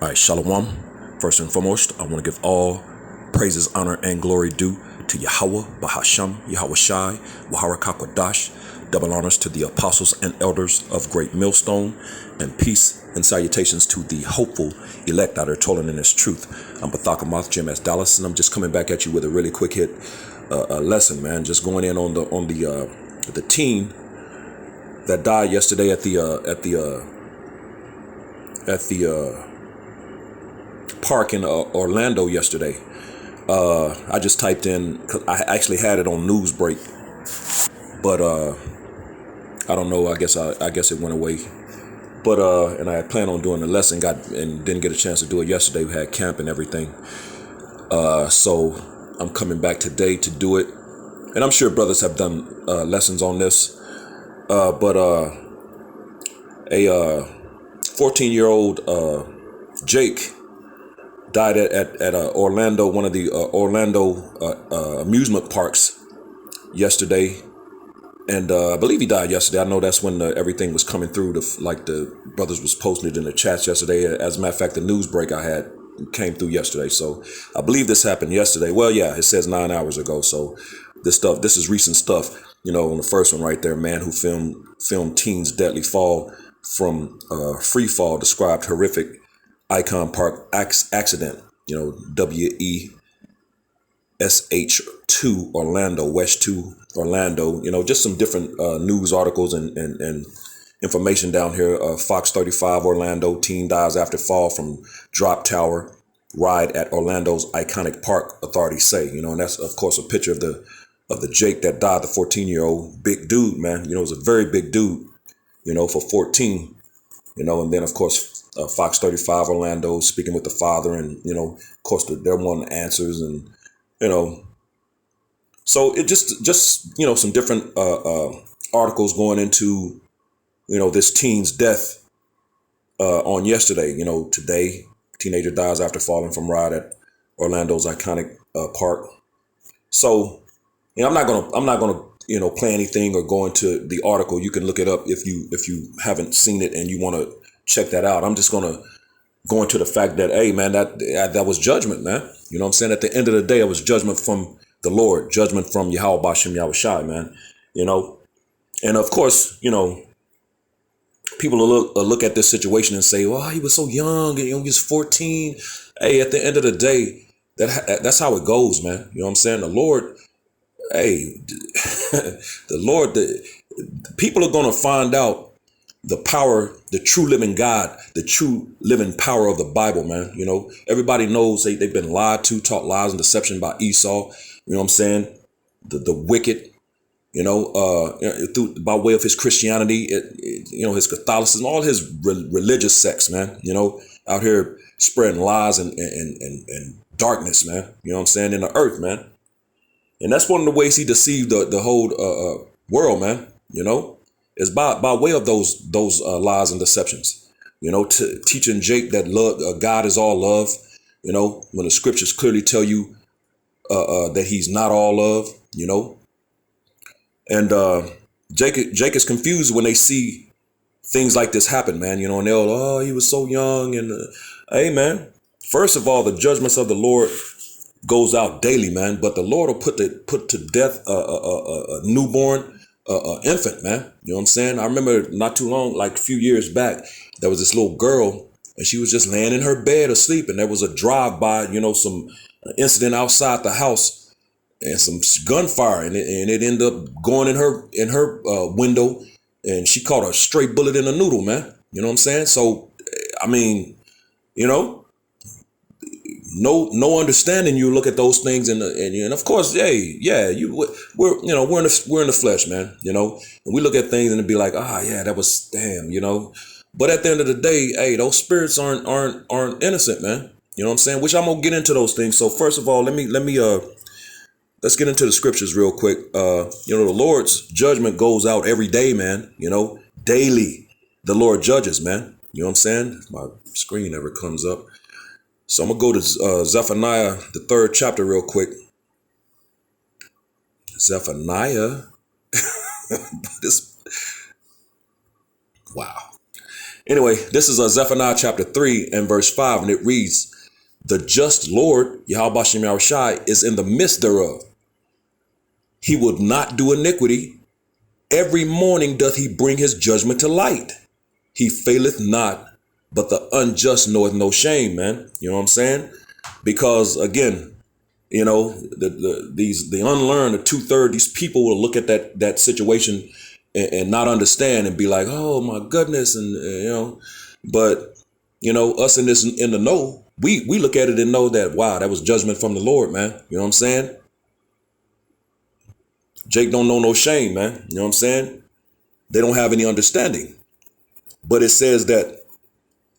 All right, Shalom. First and foremost, I want to give all praises, honor, and glory due to Yahweh, Bahasham, Yahweh Shai, Wahara Kakwadash. Double honors to the apostles and elders of Great Millstone, and peace and salutations to the hopeful elect that are toiling in this truth. I'm Bathakamoth, Jim S. Dallas, and I'm just coming back at you with a really quick hit lesson, man. Just going in on the teen that died yesterday at the park in Orlando yesterday. I just typed in, 'cause I actually had it on Newsbreak, but I don't know. I guess it went away. But and I had planned on doing the lesson, and didn't get a chance to do it yesterday. We had camp and everything. So I'm coming back today to do it, and I'm sure brothers have done lessons on this. But a 14-year-old Jake died at Orlando, one of the Orlando amusement parks yesterday, and I believe he died yesterday. I know that's when everything was coming through. The brothers was posting it in the chats yesterday. As a matter of fact, the news break I had came through yesterday, so I believe this happened yesterday. Well, yeah, it says 9 hours ago. So this is recent stuff. You know, on the first one right there, man who filmed teen's deadly fall from free fall described horrific Icon Park accident. You know, WESH2 Orlando, West 2 Orlando. You know, just some different news articles and information down here. Fox 35 Orlando, teen dies after fall from drop tower ride at Orlando's iconic park, authorities say. You know, and that's of course a picture of the Jake that died, the 14-year-old big dude, man. You know, it was a very big dude, you know, for 14. You know, and then of course Fox 35 Orlando speaking with the father, and you know, of course they're wanting answers, and you know, so it just you know, some different articles going into, you know, this teen's death on yesterday. You know, today teenager dies after falling from ride at Orlando's iconic park. So you know, I'm not gonna you know, play anything or go into the article. You can look it up if you haven't seen it and you want to check that out. I'm just gonna go into the fact that, hey man, that was judgment, man. You know what I'm saying? At the end of the day, it was judgment from the Lord, judgment from Yahweh Bashem Yahweh Shai, man. You know, and of course, you know, people will look at this situation and say, well, he was so young, and you know, he was 14. Hey, at the end of the day, that's how it goes, man. You know what I'm saying? The Lord, hey, the people are gonna find out the power, the true living God, the true living power of the Bible, man. You know, everybody knows they've been lied to, taught lies and deception by Esau. You know what I'm saying? The wicked, you know, by way of his Christianity, you know, his Catholicism, all his religious sects, man. You know, out here spreading lies and darkness, man. You know what I'm saying? In the earth, man. And that's one of the ways he deceived the whole world, man. You know, is by way of those lies and deceptions. You know, teaching Jake that love, God is all love. You know, when the scriptures clearly tell you that he's not all love. You know, and Jake is confused when they see things like this happen, man. You know, and they'll, he was so young, and hey, man. First of all, the judgments of the Lord goes out daily, man. But the Lord will put to death a newborn infant, man. You know what I'm saying? I remember not too long, like a few years back, there was this little girl, and she was just laying in her bed asleep, and there was a drive-by, you know, some incident outside the house, and some gunfire, and it ended up going in her window, and she caught a straight bullet in a noodle, man. You know what I'm saying? So, I mean, you know, no understanding. You look at those things, and of course, hey, yeah, we're in the flesh, man. You know, and we look at things and it'd be like, yeah, that was damn, you know. But at the end of the day, hey, those spirits aren't innocent, man. You know what I'm saying? Which I'm gonna get into those things. So first of all, let's get into the scriptures real quick. You know, the Lord's judgment goes out every day, man. You know, daily the Lord judges, man. You know what I'm saying? My screen never comes up. So I'm going to go to Zephaniah, the 3rd chapter real quick. Zephaniah. Wow. Anyway, this is Zephaniah chapter 3 and verse 5, and it reads, "The just Lord, Yahweh Shem Yahushai, is in the midst thereof. He would not do iniquity. Every morning doth he bring his judgment to light. He faileth not, but the unjust knoweth no shame," man. You know what I'm saying? Because again, you know, the unlearned, the 2/3, these people will look at that situation and not understand and be like, "Oh my goodness," and you know, but you know, us in the know, we look at it and know that, wow, that was judgment from the Lord, man. You know what I'm saying? Jake don't know no shame, man. You know what I'm saying? They don't have any understanding. But it says that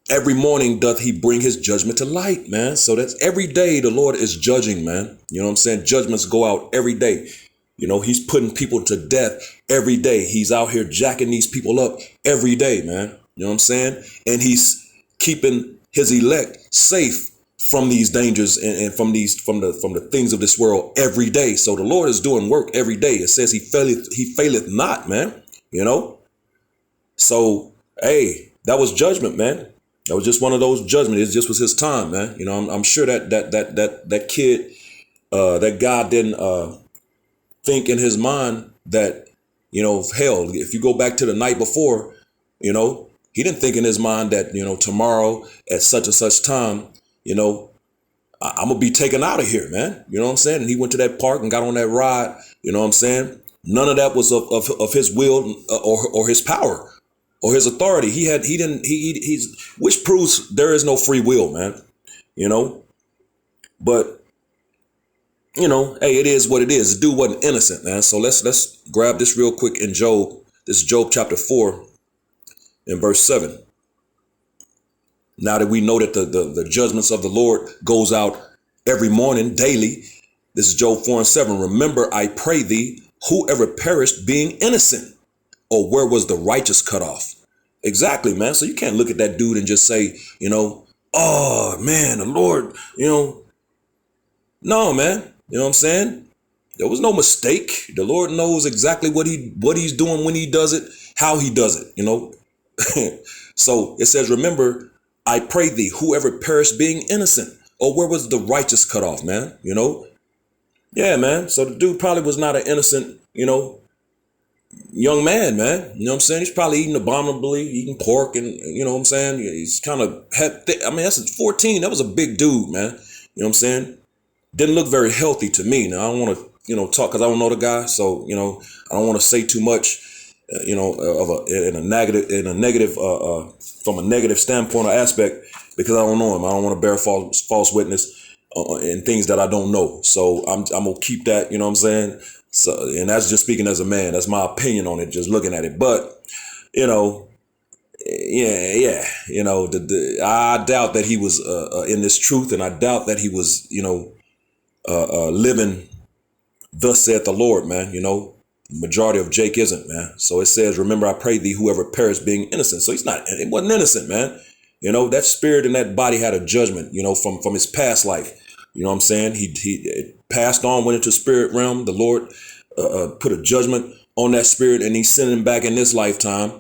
every morning doth he bring his judgment to light, man. So that's every day the Lord is judging, man. You know what I'm saying? Judgments go out every day. You know, he's putting people to death every day. He's out here jacking these people up every day, man. You know what I'm saying? And he's keeping his elect safe from these dangers and from the things of this world every day. So the Lord is doing work every day. It says he faileth not, man. You know? So, hey, that was judgment, man. That was just one of those judgments. It just was his time, man. You know, I'm sure that kid, that God didn't think in his mind that, you know, hell, if you go back to the night before, you know, he didn't think in his mind that, you know, tomorrow at such and such time, you know, I'm going to be taken out of here, man. You know what I'm saying? And he went to that park and got on that ride. You know what I'm saying? None of that was of his will or his power or his authority. He's which proves there is no free will, man. You know, but you know, hey, it is what it is. The dude wasn't innocent, man. So let's grab this real quick in Job. This is Job chapter 4 and verse 7. Now that we know that the judgments of the Lord goes out every morning, daily. This is Job 4 and 7. "Remember, I pray thee, whoever perished being innocent, or where was the righteous cut off?" Exactly, man. So you can't look at that dude and just say, you know, "Oh man, the Lord," you know. No, man. You know what I'm saying? There was no mistake. The Lord knows exactly what he's doing, when he does it, how he does it, you know. So it says, "Remember, I pray thee, whoever perished being innocent, or where was the righteous cut off," man. You know? Yeah, man. So the dude probably was not an innocent, you know, young man, man. You know what I'm saying? He's probably eating abominably, eating pork, and you know what I'm saying? He's kind of I mean, that's 14. That was a big dude, man. You know what I'm saying? Didn't look very healthy to me. Now I don't want to, you know, talk because I don't know the guy, so you know, I don't want to say too much, you know, in a negative, from a negative standpoint or aspect, because I don't know him. I don't want to bear false witness in things that I don't know. So I'm gonna keep that. You know what I'm saying? So, and that's just speaking as a man. That's my opinion on it, just looking at it. But you know, yeah, you know, I doubt that he was in this truth, and I doubt that he was, you know, living thus saith the Lord, man. You know, majority of Jake isn't, man. So it says, "Remember, I pray thee, whoever perished being innocent." So it wasn't innocent, man. You know, that spirit in that body had a judgment, you know, from his past life. You know what I'm saying? He passed on, went into spirit realm. The Lord put a judgment on that spirit, and he sent him back in this lifetime.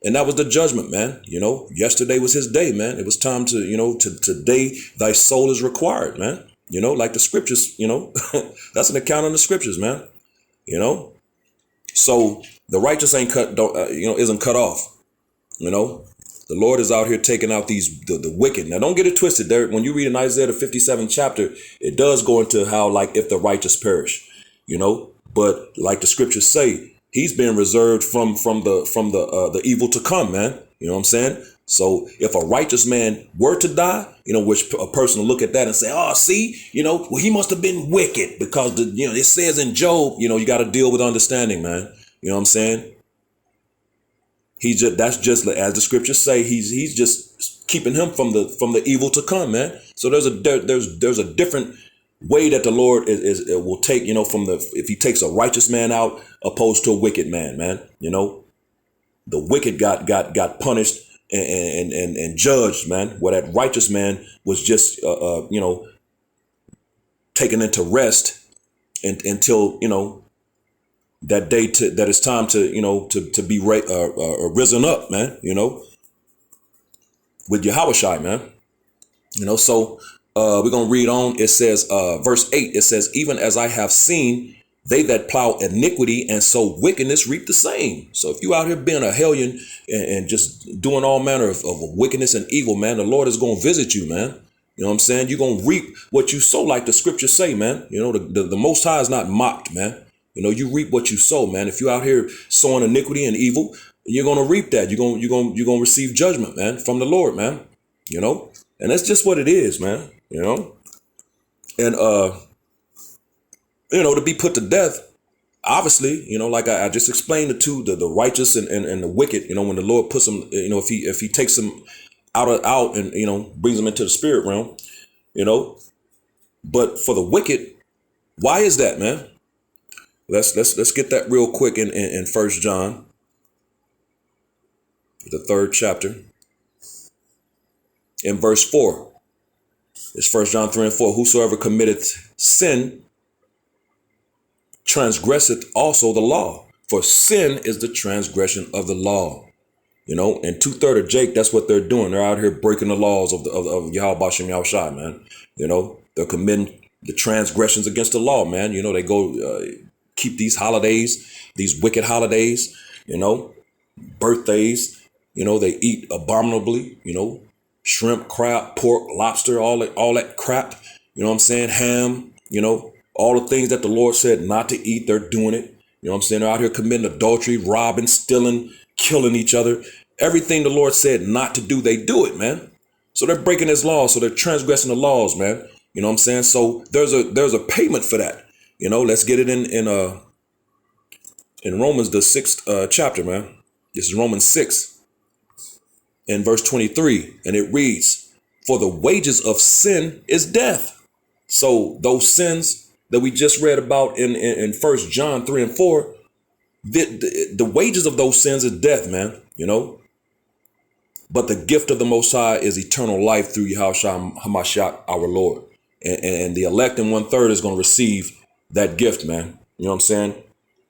And that was the judgment, man. You know, yesterday was his day, man. It was time to, you know, today thy soul is required, man. You know, like the scriptures, you know, that's an account of the scriptures, man. You know, so the righteous isn't cut off. You know, the Lord is out here taking out the wicked. Now, don't get it twisted. There, when you read in Isaiah the 57th chapter, it does go into how, like, if the righteous perish, you know, but like the scriptures say, he's being reserved from the evil to come, man. You know what I'm saying? So if a righteous man were to die, you know, which a person will look at that and say, "Oh, see, you know, well, he must have been wicked," because you know, it says in Job, you know, you got to deal with understanding, man. You know what I'm saying? That's just as the scriptures say, he's just keeping him from the evil to come, man. So there's a different way that the Lord will take, you know, if he takes a righteous man out opposed to a wicked man, man. You know, the wicked got punished and judged, man, where that righteous man was just you know, taken into rest until, you know, that day that it's time to, you know, to be risen up, man. You know, with Yahushua, man. So we're going to read on. It says, verse 8, it says, even as I have seen, they that plow iniquity and sow wickedness reap the same. So if you out here being a hellion and just doing all manner of wickedness and evil, man, the Lord is going to visit you, man. You know what I'm saying? You're going to reap what you sow, like the scriptures say, man. The Most High is not mocked, man. You reap what you sow, man. If you out here sowing iniquity and evil, you're going to reap that. You're going to receive judgment, man, from the Lord, man. And that's just what it is, man. And to be put to death, obviously, like I just explained the righteous and the wicked, when the Lord puts them, if he takes them out and, brings them into the spirit realm, but for the wicked, why is that, man? Let's get that real quick in 1 John, the 3rd chapter, in verse 4. It's 1 John 3 and 4. Whosoever committeth sin transgresseth also the law, for sin is the transgression of the law. And 2/3 of Jake, that's what they're doing. They're out here breaking the laws of Yahweh Bashem Yahushua, man. They're committing the transgressions against the law, man. They go keep these holidays, these wicked holidays, birthdays. They eat abominably, shrimp, crab, pork, lobster, all that crap. You know what I'm saying? Ham, all the things that the Lord said not to eat, they're doing it. You know what I'm saying? They're out here committing adultery, robbing, stealing, killing each other. Everything the Lord said not to do, they do it, man. So they're breaking his laws. So they're transgressing the laws, man. You know what I'm saying? So there's a payment for that. Let's get it in Romans, the 6th chapter, man. This is Romans 6 in verse 23. And it reads, for the wages of sin is death. So those sins that we just read about in 1 John 3 and 4, the wages of those sins is death, man. But the gift of the Most High is eternal life through Yahushua HaMashiach, our Lord. And the elect in 1/3 is going to receive that gift, man. You know what I'm saying?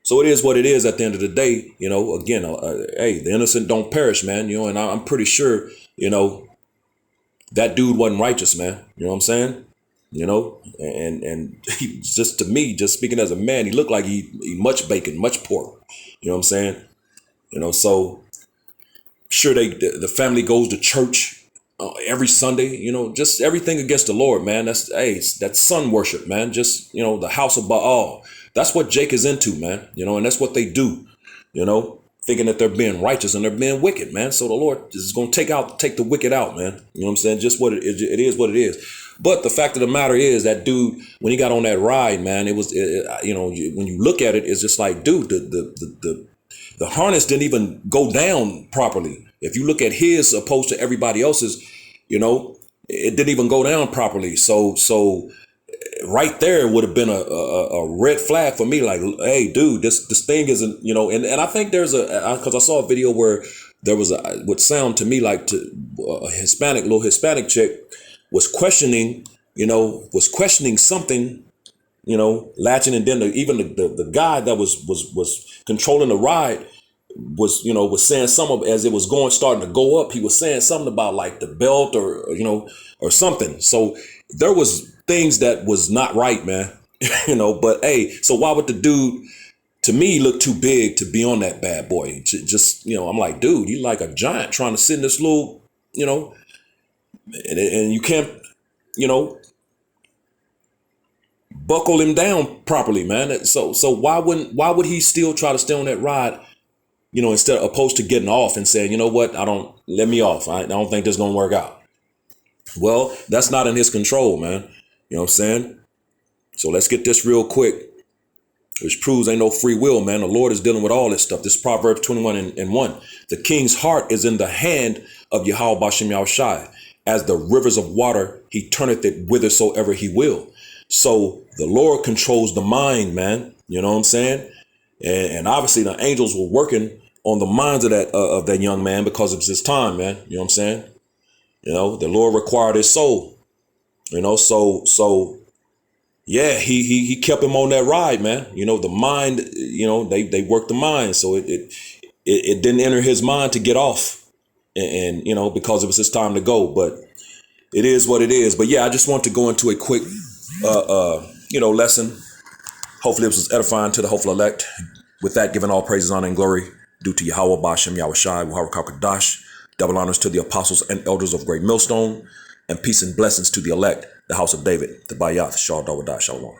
So it is what it is at the end of the day. Again, hey, the innocent don't perish, man. And I'm pretty sure, that dude wasn't righteous, man. You know what I'm saying? And he, just to me, just speaking as a man, he looked like he much bacon, much pork. You know what I'm saying? So sure the family goes to church every Sunday, just everything against the Lord, man. That's sun worship, man. Just, the house of Baal. That's what Jake is into, man. And that's what they do, thinking that they're being righteous and they're being wicked, man. So the Lord is going to take the wicked out, man. You know what I'm saying? Just what it is what it is. But the fact of the matter is that dude, when he got on that ride, man, when you look at it, it's just like, dude, the harness didn't even go down properly. If you look at his opposed to everybody else's, it didn't even go down properly. So right there would have been a red flag for me. Like, hey, dude, this thing isn't, and I think there's because I saw a video where there was would sound to me like a little Hispanic chick was questioning something, latching, and then even the guy that was controlling the ride was saying something as it was starting to go up. He was saying something about like the belt or something. So there was things that was not right, man. But hey, so why would the dude, to me, look too big to be on that bad boy? Just, I'm like, dude, he like a giant trying to sit in this little, and you can't, buckle him down properly, man. So why would he still try to stay on that ride, instead opposed to getting off and saying, you know what, let me off. I don't think this is going to work out. Well, that's not in his control, man. You know what I'm saying? So let's get this real quick, which proves ain't no free will, man. The Lord is dealing with all this stuff. This is Proverbs 21 and 1. The king's heart is in the hand of Yahweh Bashem Yahushai. As the rivers of water, he turneth it whithersoever he will. So the Lord controls the mind, man. You know what I'm saying? And obviously the angels were working on the minds of that young man because of his time, man. You know what I'm saying? The Lord required his soul. So yeah, he kept him on that ride, man. The mind, they worked the mind, so it didn't enter his mind to get off. and you know, because it was his time to go. But it is what it is. But yeah, I just want to go into a quick, lesson. Hopefully, it was edifying to the hopeful elect. With that, giving all praises, honor, and glory due to Yahweh, Bashem, Yahweh Shai, Wahara Kakadash. Double honors to the apostles and elders of Great Millstone, and peace and blessings to the elect, the house of David, the Bayath, Shah Dawadah, Shalom.